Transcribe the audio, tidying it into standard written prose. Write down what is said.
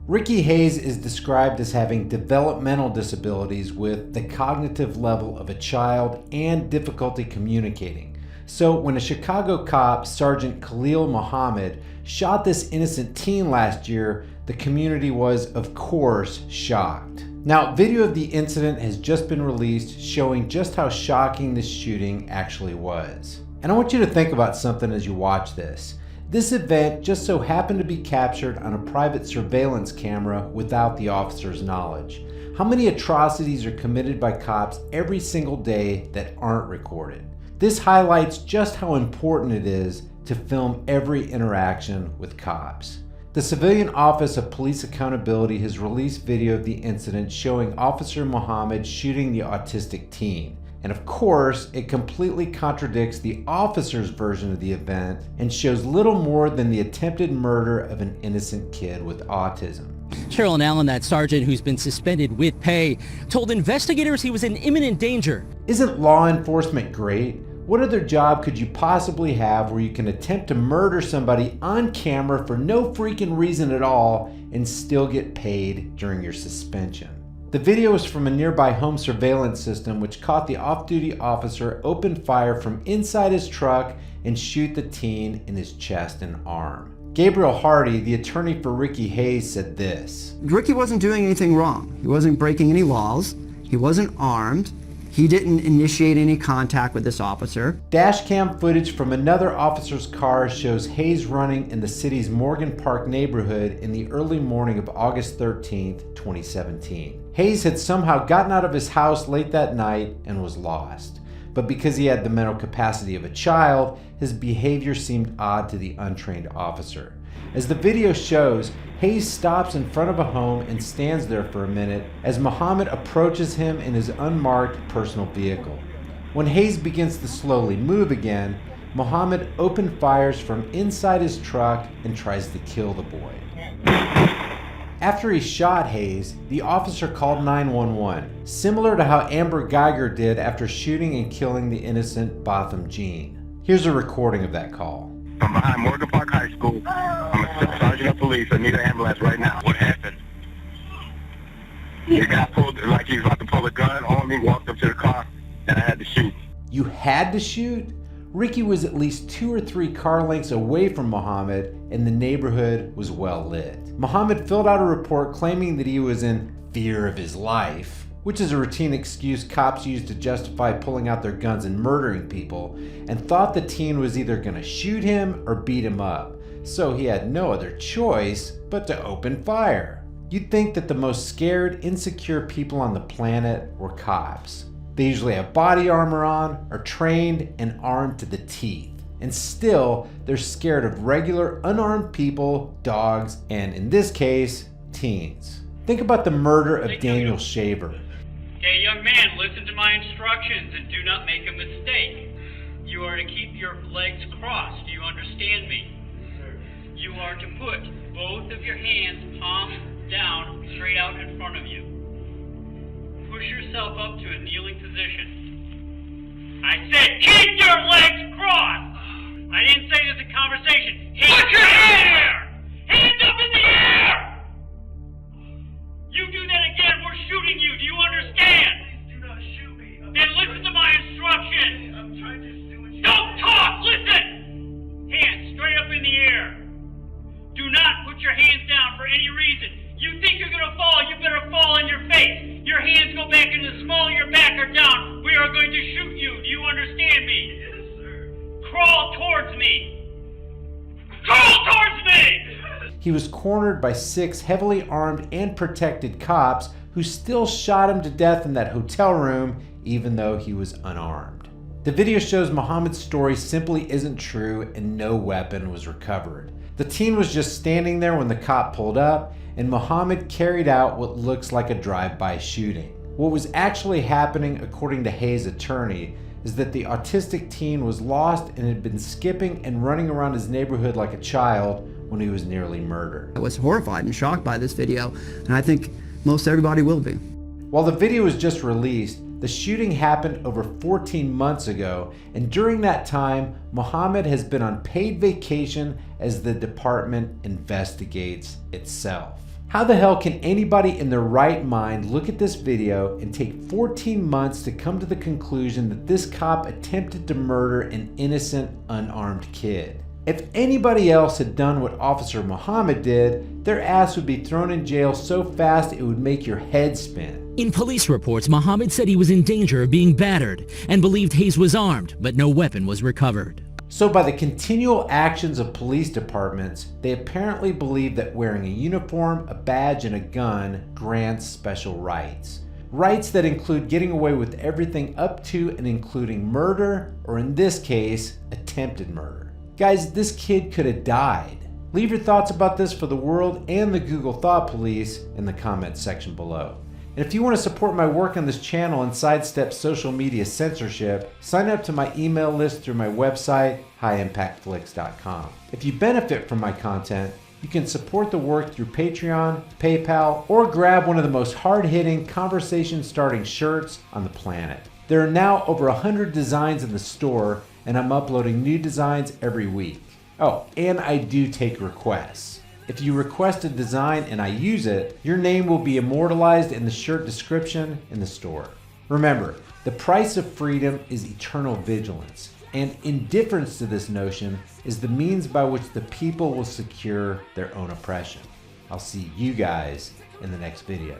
Ricky Hayes is described as having developmental disabilities with the cognitive level of a child and difficulty communicating. So when a Chicago cop, Sergeant Khalil Muhammad, shot this innocent teen last year, the community was, of course, shocked. Now, video of the incident has just been released showing just how shocking this shooting actually was. And I want you to think about something as you watch this. This event just so happened to be captured on a private surveillance camera without the officer's knowledge. How many atrocities are committed by cops every single day that aren't recorded? This highlights just how important it is to film every interaction with cops. The Civilian Office of Police Accountability has released video of the incident showing Officer Muhammad shooting the autistic teen. And of course, it completely contradicts the officer's version of the event and shows little more than the attempted murder of an innocent kid with autism. Carolyn Allen, that sergeant who's been suspended with pay, told investigators he was in imminent danger. Isn't law enforcement great? What other job could you possibly have where you can attempt to murder somebody on camera for no freaking reason at all and still get paid during your suspension? The video is from a nearby home surveillance system which caught the off-duty officer open fire from inside his truck and shoot the teen in his chest and arm. Gabriel Hardy, the attorney for Ricky Hayes, said this. Ricky wasn't doing anything wrong. He wasn't breaking any laws. He wasn't armed. He didn't initiate any contact with this officer. Dashcam footage from another officer's car shows Hayes running in the city's Morgan Park neighborhood in the early morning of August 13th, 2017. Hayes had somehow gotten out of his house late that night and was lost. But because he had the mental capacity of a child, his behavior seemed odd to the untrained officer. As the video shows, Hayes stops in front of a home and stands there for a minute as Muhammad approaches him in his unmarked personal vehicle. When Hayes begins to slowly move again, Muhammad open fires from inside his truck and tries to kill the boy. After he shot Hayes, the officer called 911, similar to how Amber Geiger did after shooting and killing the innocent Botham Jean. Here's a recording of that call. I'm behind Morgan Park High School. I'm a sergeant of police. I need an ambulance right now. What happened? The guy pulled, like he was about to pull a gun on me, walked up to the car, and I had to shoot. You had to shoot? Ricky was at least 2 or 3 car lengths away from Muhammad, and the neighborhood was well lit. Muhammad filled out a report claiming that he was in fear of his life, which is a routine excuse cops use to justify pulling out their guns and murdering people, and thought the teen was either going to shoot him or beat him up, so he had no other choice but to open fire. You'd think that the most scared, insecure people on the planet were cops. They usually have body armor on, are trained, and armed to the teeth. And still, they're scared of regular, unarmed people, dogs, and in this case, teens. Think about the murder of Daniel Shaver. Okay, young man, listen to my instructions and do not make a mistake. You are to keep your legs crossed. Do you understand me? You are to put both of your hands palms down, straight out in front of you. Push yourself up to a kneeling position. I said keep your legs crossed! I didn't say this in conversation. Put your hands! Hands up in the air! You do that again, we're shooting you. Do you understand? Please do not shoot me. Then listen to my instructions. I'm trying to do what you don't talk! Listen! Hands straight up in the air. Do not put your hands down for any reason. You think you're gonna fall, you better fall on your face. Your hands go back in the small of your back or down. We are going to shoot you. Do you understand me? Yes, sir. Crawl towards me. Crawl towards me! He was cornered by 6 heavily armed and protected cops who still shot him to death in that hotel room even though he was unarmed. The video shows Muhammad's story simply isn't true and no weapon was recovered. The teen was just standing there when the cop pulled up, and Muhammad carried out what looks like a drive-by shooting. What was actually happening, according to Hayes' attorney, is that the autistic teen was lost and had been skipping and running around his neighborhood like a child when he was nearly murdered. I was horrified and shocked by this video, and I think most everybody will be. While the video was just released, the shooting happened over 14 months ago, and during that time, Muhammad has been on paid vacation as the department investigates itself. How the hell can anybody in their right mind look at this video and take 14 months to come to the conclusion that this cop attempted to murder an innocent, unarmed kid? If anybody else had done what Officer Muhammad did, their ass would be thrown in jail so fast it would make your head spin. In police reports, Muhammad said he was in danger of being battered and believed Hayes was armed, but no weapon was recovered. So by the continual actions of police departments, they apparently believe that wearing a uniform, a badge, and a gun grants special rights. Rights that include getting away with everything up to and including murder, or in this case, attempted murder. Guys, this kid could have died. Leave your thoughts about this for the world and the Google Thought Police in the comments section below. And if you want to support my work on this channel and sidestep social media censorship, sign up to my email list through my website, highimpactflix.com. If you benefit from my content, you can support the work through Patreon, PayPal, or grab one of the most hard-hitting, conversation-starting shirts on the planet. There are now over 100 designs in the store, and I'm uploading new designs every week. Oh, and I do take requests. If you request a design and I use it, your name will be immortalized in the shirt description in the store. Remember, the price of freedom is eternal vigilance, and indifference to this notion is the means by which the people will secure their own oppression. I'll see you guys in the next video.